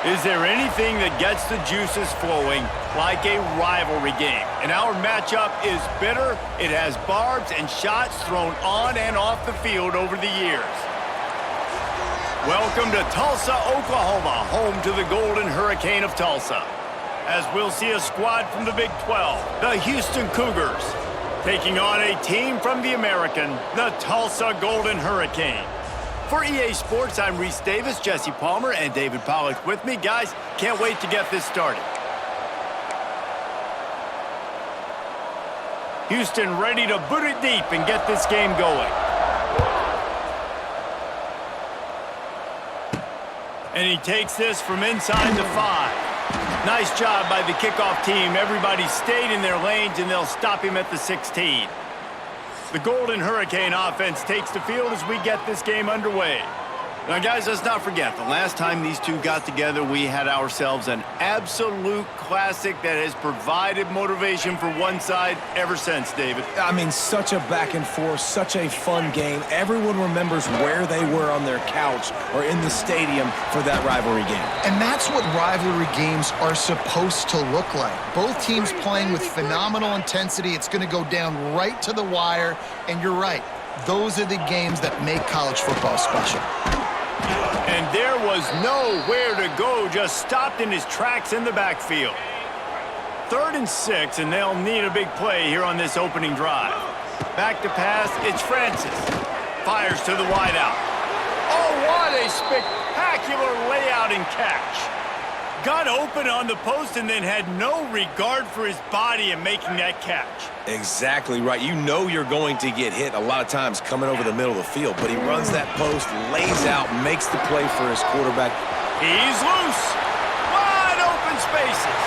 Is there anything that gets the juices flowing like a rivalry game? And our matchup is bitter. It has barbs and shots thrown on and off the field over the years. Welcome to Tulsa, Oklahoma, home to the Golden Hurricane of Tulsa. As we'll see a squad from the Big 12, the Houston Cougars, taking on a team from the American, the Tulsa Golden Hurricane. For EA Sports, I'm Reese Davis, Jesse Palmer, and David Pollock with me. Guys, can't wait to get this started. Houston ready to boot it deep and get this game going. And he takes this from inside the 5. Nice job by the kickoff team. Everybody stayed in their lanes, and they'll stop him at the 16. The Golden Hurricane offense takes the field as we get this game underway. Now, guys, let's not forget, the last time these two got together, we had ourselves an absolute classic that has provided motivation for one side ever since, David. I mean, such a back and forth, such a fun game. Everyone remembers where they were on their couch or in the stadium for that rivalry game. And that's what rivalry games are supposed to look like. Both teams playing with phenomenal intensity. It's going to go down right to the wire. And you're right, those are the games that make college football special. And there was nowhere to go, just stopped in his tracks in the backfield. 3rd and 6, and they'll need a big play here on this opening drive. Back to pass, it's Francis. Fires to the wideout. Oh, what a spectacular layout and catch. Got open on the post and then had no regard for his body in making that catch. Exactly right. You know you're going to get hit a lot of times coming over the middle of the field, but he runs that post, lays out, makes the play for his quarterback. He's loose. Wide open spaces.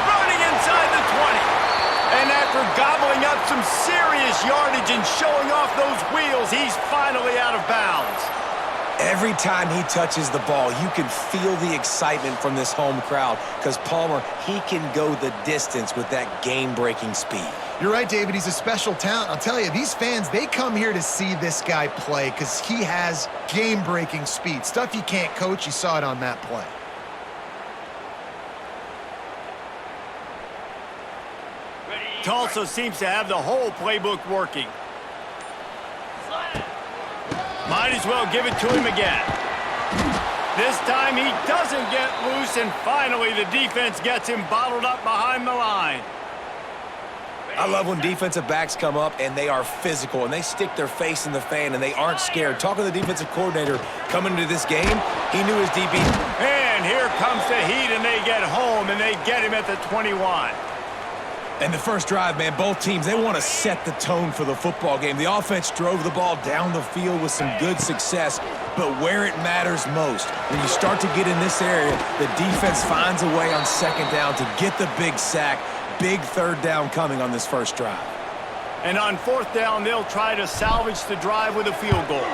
Running inside the 20. And after gobbling up some serious yardage and showing off those wheels, he's finally out of bounds. Every time he touches the ball, you can feel the excitement from this home crowd because Palmer, he can go the distance with that game-breaking speed. You're right, David. He's a special talent. I'll tell you, these fans, they come here to see this guy play because he has game-breaking speed. Stuff you can't coach. You saw it on that play. Tulsa seems to have the whole playbook working. Might as well give it to him again. This time he doesn't get loose, and finally the defense gets him bottled up behind the line. I love when defensive backs come up and they are physical and they stick their face in the fan and they aren't scared. Talking to the defensive coordinator coming into this game, he knew his DB. And here comes the heat, and they get home, and they get him at the 21. And the first drive, man, both teams, they want to set the tone for the football game. The offense drove the ball down the field with some good success, but where it matters most, when you start to get in this area, the defense finds a way on 2nd down to get the big sack. Big 3rd down coming on this first drive. And on 4th down, they'll try to salvage the drive with a field goal.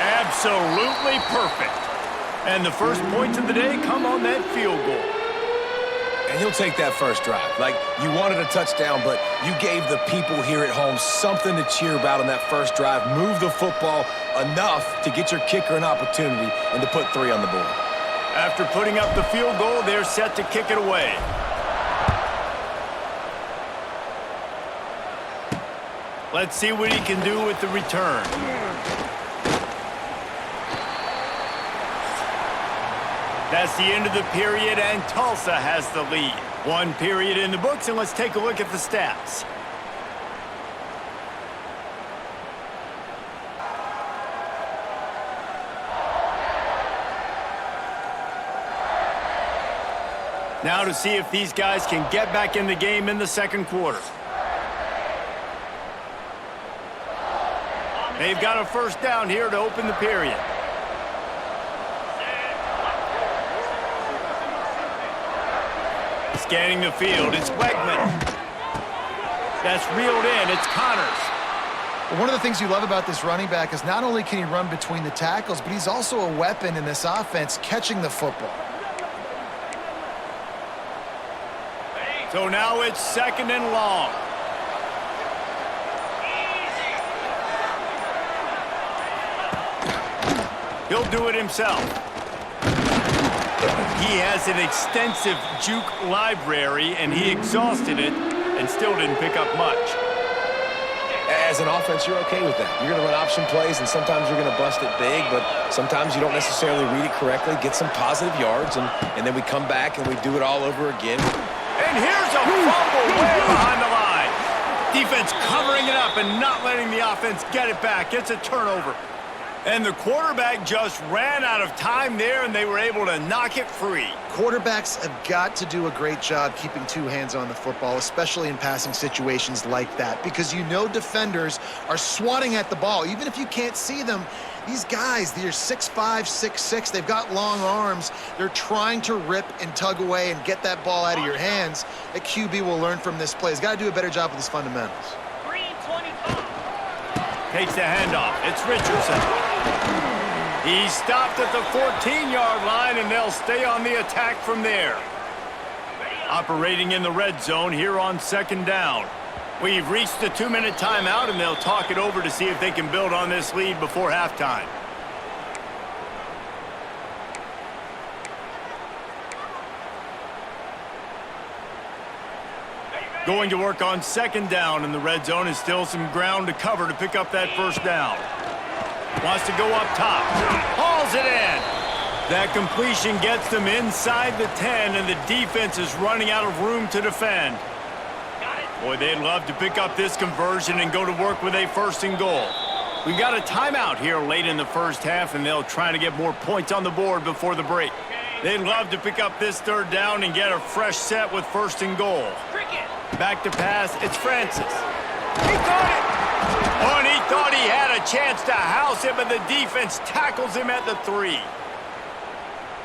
Absolutely perfect. And the first points of the day come on that field goal. And he'll take that first drive. Like, you wanted a touchdown, but you gave the people here at home something to cheer about on that first drive. Move the football enough to get your kicker an opportunity and to put 3 on the board. After putting up the field goal, they're set to kick it away. Let's see what he can do with the return. That's the end of the period, and Tulsa has the lead. 1 period in the books, and let's take a look at the stats. Now to see if these guys can get back in the game in the 2nd quarter. They've got a first down here to open the period. Scanning the field, it's Wegman. That's reeled in, it's Connors. Well, one of the things you love about this running back is not only can he run between the tackles, but he's also a weapon in this offense catching the football. So now it's 2nd and long. He'll do it himself. He has an extensive juke library, and he exhausted it and still didn't pick up much. As an offense, you're okay with that. You're going to run option plays, and sometimes you're going to bust it big, but sometimes you don't necessarily read it correctly, get some positive yards, and then we come back and we do it all over again. And here's a fumble way behind the line. Defense covering it up and not letting the offense get it back. It's a turnover. And the quarterback just ran out of time there, and they were able to knock it free. Quarterbacks have got to do a great job keeping two hands on the football, especially in passing situations like that, because you know defenders are swatting at the ball. Even if you can't see them, these guys, they're 6'5", 6'6", they've got long arms. They're trying to rip and tug away and get that ball out of your hands. A QB will learn from this play. He's got to do a better job with his fundamentals. Takes the handoff. It's Richardson. He stopped at the 14-yard line, and they'll stay on the attack from there. Operating in the red zone here on second down. We've reached the 2-minute timeout, and they'll talk it over to see if they can build on this lead before halftime. Going to work on second down in the red zone, and still some ground to cover to pick up that first down. Wants to go up top. Hauls it in. That completion gets them inside the 10, and the defense is running out of room to defend. Boy, they'd love to pick up this conversion and go to work with a 1st and goal. We've got a timeout here late in the first half, and they'll try to get more points on the board before the break. They'd love to pick up this 3rd down and get a fresh set with 1st and goal. Back to pass, it's Francis. He got it! Oh, and he thought he had a chance to house him, but the defense tackles him at the 3.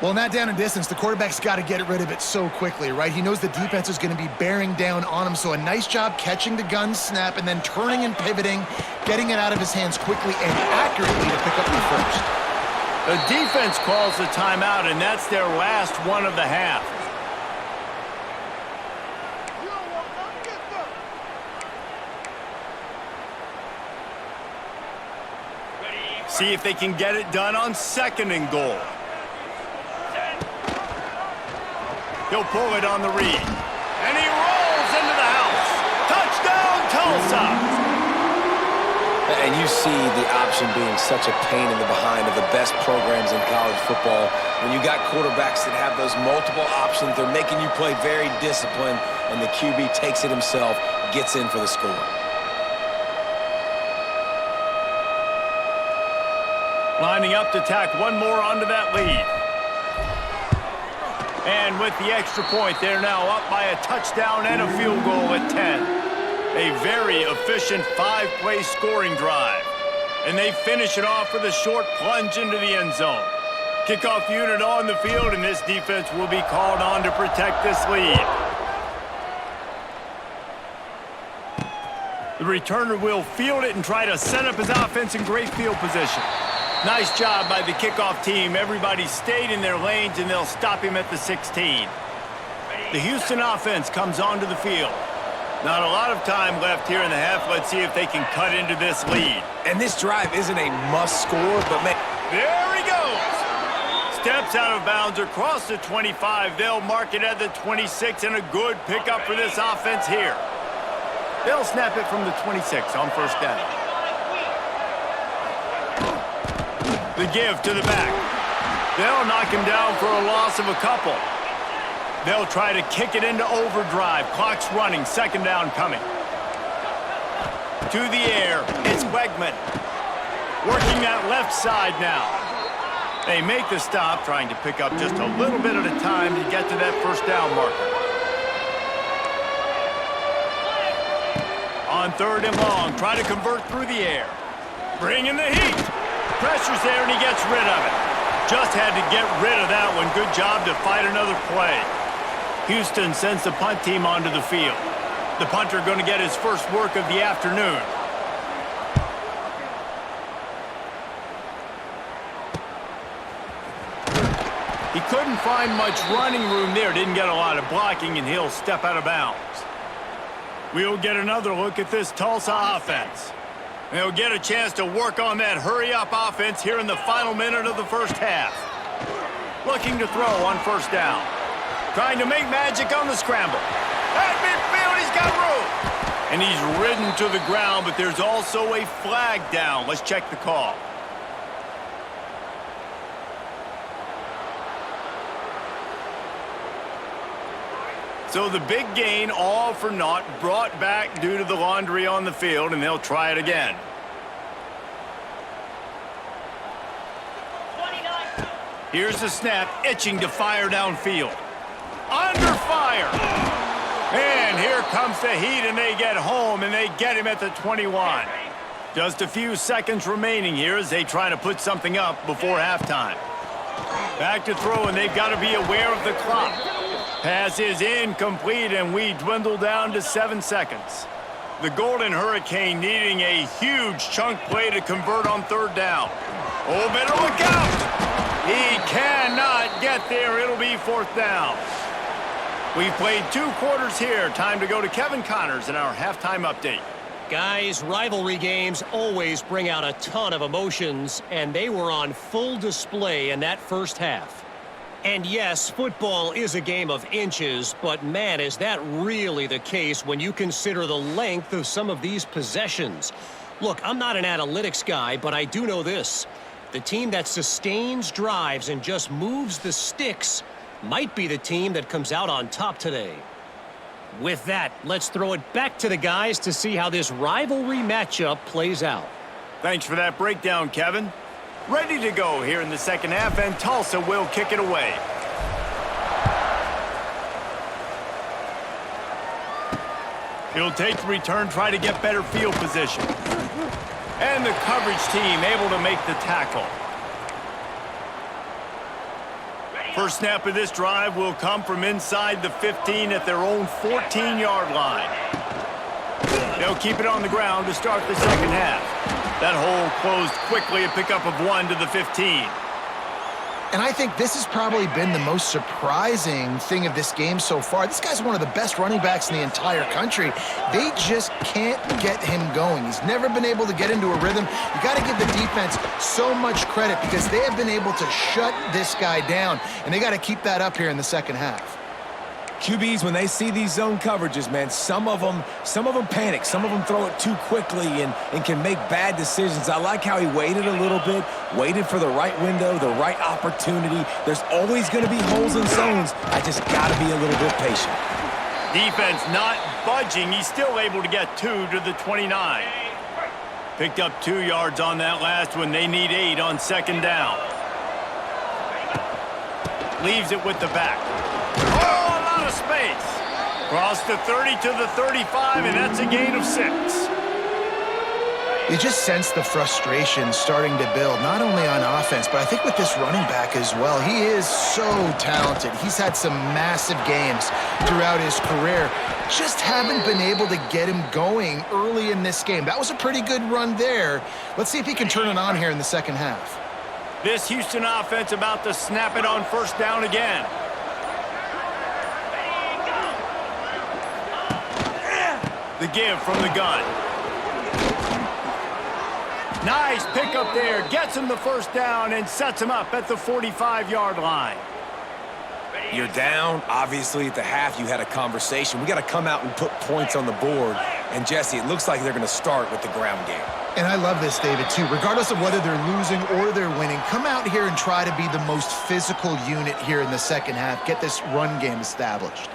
Well, in that down and distance, the quarterback's got to get rid of it so quickly, right? He knows the defense is going to be bearing down on him, so a nice job catching the gun snap and then turning and pivoting, getting it out of his hands quickly and accurately to pick up the first. The defense calls the timeout, and that's their last one of the half. See if they can get it done on 2nd and goal. He'll pull it on the read. And he rolls into the house. Touchdown, Tulsa! And you see the option being such a pain in the behind of the best programs in college football. When you got quarterbacks that have those multiple options, they're making you play very disciplined, and the QB takes it himself, gets in for the score. Lining up to tack one more onto that lead. And with the extra point, they're now up by a touchdown and a field goal at 10. A very efficient 5-play scoring drive. And they finish it off with a short plunge into the end zone. Kickoff unit on the field, and this defense will be called on to protect this lead. The returner will field it and try to set up his offense in great field position. Nice job by the kickoff team. Everybody stayed in their lanes, and they'll stop him at the 16. The Houston offense comes onto the field. Not a lot of time left here in the half. Let's see if they can cut into this lead. And this drive isn't a must score, but man, there he goes. Steps out of bounds across the 25. They'll mark it at the 26, and a good pickup for this offense here. They'll snap it from the 26 on 1st down. The give to the back. They'll knock him down for a loss of a couple. They'll try to kick it into overdrive. Clock's running. 2nd down coming. To the air. It's Wegman. Working that left side now. They make the stop, trying to pick up just a little bit at a time to get to that 1st down marker. On 3rd and long, try to convert through the air. Bring in the heat. Pressure's there, and he gets rid of it. Just had to get rid of that one. Good job to fight another play. Houston sends the punt team onto the field. The punter going to get his first work of the afternoon. He couldn't find much running room there. Didn't get a lot of blocking, and he'll step out of bounds. We'll get another look at this Tulsa offense. They'll get a chance to work on that hurry-up offense here in the final minute of the first half. looking to throw on first down. Trying to make magic on the scramble. At midfield, he's got room. And he's ridden to the ground, but there's also a flag down. Let's check the call. So the big gain, all for naught, brought back due to the laundry on the field, and they'll try it again. Here's the snap, itching to fire downfield. Under fire! And here comes the heat, and they get home, and they get him at the 21. Just a few seconds remaining here as they try to put something up before halftime. Back to throw, and they've got to be aware of the clock. Pass is incomplete, and we dwindle down to 7 seconds. The Golden Hurricane needing a huge chunk play to convert on third down. Oh, better look out! He cannot get there. It'll be fourth down. We've played 2 quarters here. Time to go to Kevin Connors in our halftime update. Guys, rivalry games always bring out a ton of emotions, and they were on full display in that first half. And yes, football is a game of inches, but man, is that really the case when you consider the length of some of these possessions. Look, I'm not an analytics guy, but I do know this. The team that sustains drives and just moves the sticks might be the team that comes out on top today. With that, let's throw it back to the guys to see how this rivalry matchup plays out. Thanks for that breakdown, Kevin. Ready to go here in the second half, and Tulsa will kick it away. He'll take the return, try to get better field position. And the coverage team able to make the tackle. First snap of this drive will come from inside the 15 at their own 14-yard line. They'll keep it on the ground to start the second half. That hole closed quickly, a pickup of 1 to the 15. And I think this has probably been the most surprising thing of this game so far. This guy's one of the best running backs in the entire country. They just can't get him going. He's never been able to get into a rhythm. You got to give the defense so much credit because they have been able to shut this guy down, and they got to keep that up here in the second half. QBs, when they see these zone coverages, man, some of them panic. Some of them throw it too quickly and can make bad decisions. I like how he waited a little bit, waited for the right window, the right opportunity. There's always going to be holes in zones. I just got to be a little bit patient. Defense not budging. He's still able to get 2 to the 29. Picked up 2 yards on that last one. They need 8 on second down. Leaves it with the back. Oh! Space. Cross the 30 to the 35, and that's a gain of 6. You just sense the frustration starting to build, not only on offense, but I think with this running back as well. He is so talented. He's had some massive games throughout his career. Just haven't been able to get him going early in this game. That was a pretty good run there. Let's see if he can turn it on here in the second half. This Houston offense about to snap it on first down again. The give from the gun. Nice pickup there. Gets him the first down and sets him up at the 45-yard line. You're down. Obviously, at the half, you had a conversation. We got to come out and put points on the board. And, Jesse, it looks like they're going to start with the ground game. And I love this, David, too. Regardless of whether they're losing or they're winning, come out here and try to be the most physical unit here in the second half. Get this run game established.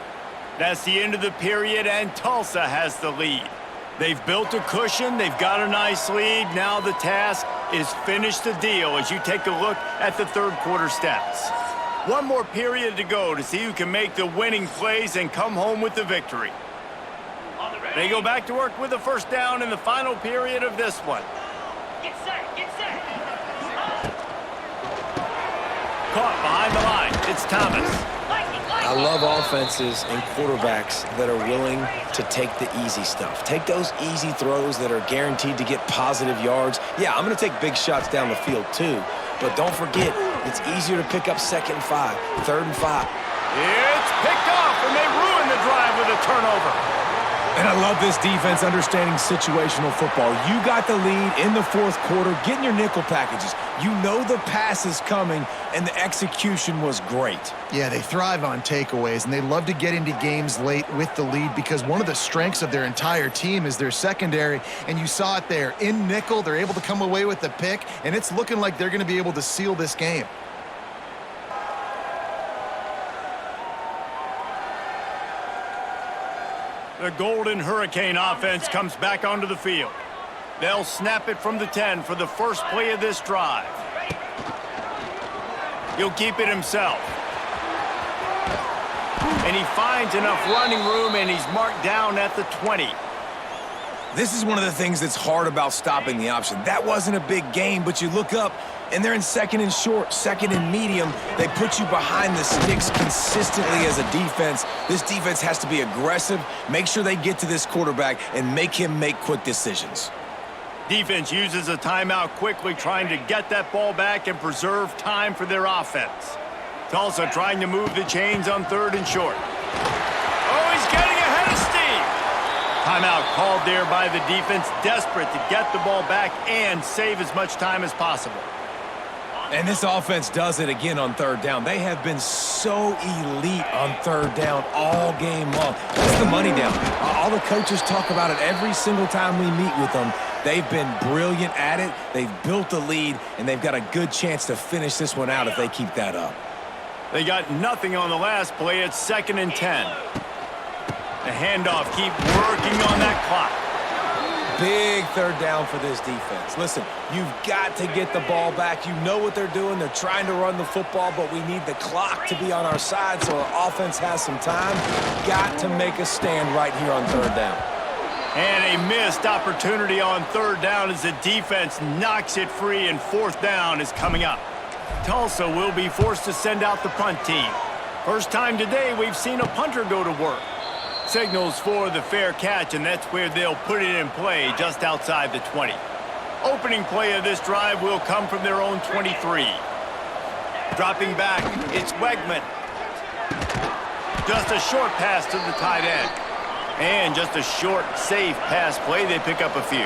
That's the end of the period, and Tulsa has the lead. They've built a cushion. They've got a nice lead. Now the task is finish the deal as you take a look at the third quarter stats. One more period to go to see who can make the winning plays and come home with the victory. They go back to work with the first down in the final period of this one. Get set, get set. Caught behind the line. It's Thomas. I love offenses and quarterbacks that are willing to take the easy stuff. Take those easy throws that are guaranteed to get positive yards. Yeah, I'm going to take big shots down the field too, but don't forget, it's easier to pick up 2nd and 5, 3rd and 5. It's picked off, and they ruin the drive with a turnover. And I love this defense understanding situational football. You got the lead in the fourth quarter, getting your nickel packages. You know the pass is coming, and the execution was great. Yeah, they thrive on takeaways, and they love to get into games late with the lead because one of the strengths of their entire team is their secondary, and you saw it there. In nickel, they're able to come away with the pick, and it's looking like they're going to be able to seal this game. The Golden Hurricane offense comes back onto the field. They'll snap it from the 10 for the first play of this drive. He'll keep it himself. And he finds enough running room, and he's marked down at the 20. This is one of the things that's hard about stopping the option. That wasn't a big gain, but you look up, and they're in second and short, second and medium. They put you behind the sticks consistently as a defense. This defense has to be aggressive, make sure they get to this quarterback, and make him make quick decisions. Defense uses a timeout quickly, trying to get that ball back and preserve time for their offense. Tulsa trying to move the chains on 3rd and short. Oh, he's getting ahead of steam. Timeout called there by the defense, desperate to get the ball back and save as much time as possible. And this offense does it again on 3rd down. They have been so elite on 3rd down all game long. That's the money down. All the coaches talk about it every single time we meet with them. They've been brilliant at it. They've built the lead, and they've got a good chance to finish this one out if they keep that up. They got nothing on the last play. It's 2nd and 10. The handoff, keep working on that clock. Big 3rd down for this defense. Listen, you've got to get the ball back. You know what they're doing. They're trying to run the football, but we need the clock to be on our side so our offense has some time. Got to make a stand right here on 3rd down. And a missed opportunity on 3rd down as the defense knocks it free, and 4th down is coming up. Tulsa will be forced to send out the punt team. First time today we've seen a punter go to work. Signals for the fair catch, and that's where they'll put it in play just outside the 20. Opening play of this drive will come from their own 23. Dropping back, it's Wegman. Just a short pass to the tight end. And just a short, safe pass play. They pick up a few.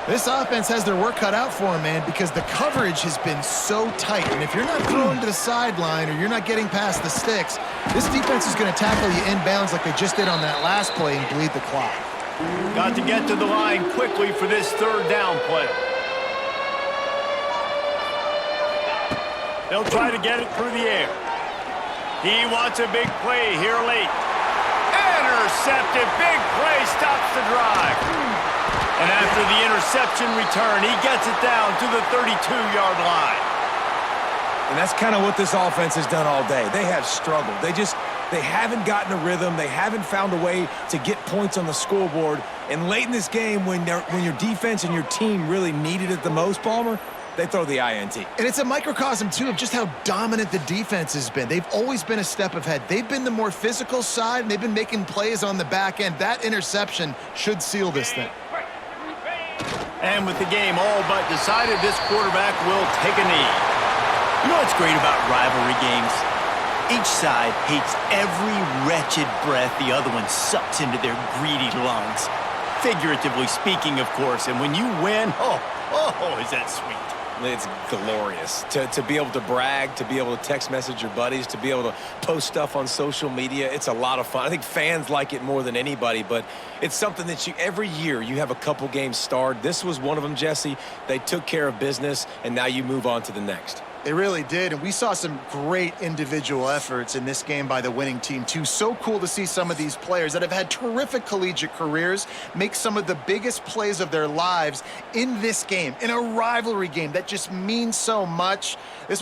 This offense has their work cut out for them, man, because the coverage has been so tight. And if you're not throwing to the sideline or you're not getting past the sticks, this defense is going to tackle you inbounds like they just did on that last play and bleed the clock. Got to get to the line quickly for this 3rd down play. They'll try to get it through the air. He wants a big play here late. Intercepted, big play, stops the drive. And after the interception return, he gets it down to the 32-yard line. And that's kind of what this offense has done all day. They have struggled. They haven't gotten a rhythm. They haven't found a way to get points on the scoreboard. And late in this game, when your defense and your team really needed it the most, Palmer, they throw the INT. And it's a microcosm, too, of just how dominant the defense has been. They've always been a step ahead. They've been the more physical side, and they've been making plays on the back end. That interception should seal this thing. And with the game all but decided, this quarterback will take a knee. You know what's great about rivalry games? Each side hates every wretched breath the other one sucks into their greedy lungs. Figuratively speaking, of course. And when you win, oh, is that sweet. It's glorious to be able to brag, to be able to text message your buddies, to be able to post stuff on social media. It's a lot of fun. I think fans like it more than anybody, but it's something that every year you have a couple games starred. This was one of them, Jesse. They took care of business, and now you move on to the next. They really did, and we saw some great individual efforts in this game by the winning team, too. So cool to see some of these players that have had terrific collegiate careers make some of the biggest plays of their lives in this game, in a rivalry game that just means so much. This was